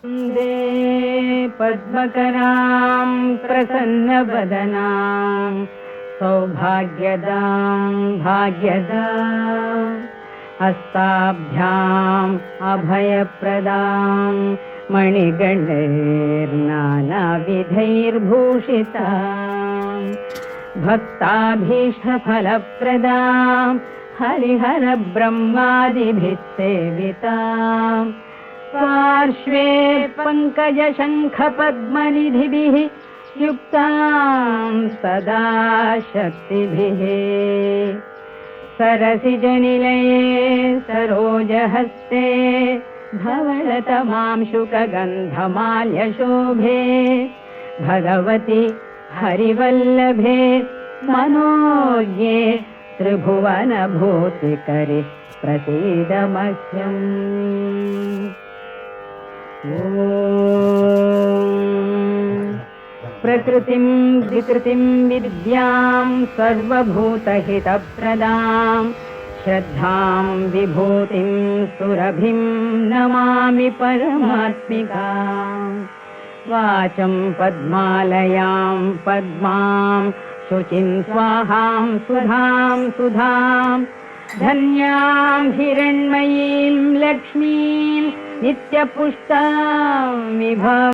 वन्दे पद्मकरां प्रसन्नवदनां सौभाग्यदां भाग्यदां हस्ताभ्याम् अभयप्रदां मणिगणैर्नानाविधैर्भूषितां भक्ताभीष्टफलप्रदां हरिहरब्रह्मादिभिः सेवितां पार्श्वे पङ्कजशङ्खपद्मनिधिभिः युक्तां सदा शक्तिभिः सरसिजनिलये सरोजहस्ते धवलतमांशुकगन्धमाल्यशोभे भगवति हरिवल्लभे मनोज्ञे त्रिभुवनभूतिकरि प्रसीद मह्यम्। प्रकृतिं विकृतिं विद्यां सर्वभूतहितप्रदां श्रद्धां विभूतिं सुरभिं नमामि परमात्मिकां वाचं पद्मालयां पद्मां शुचिं स्वाहां सुधां सुधां धन्यां हिरण्मयीं लक्ष्मीं नित्यपुष्टां विभव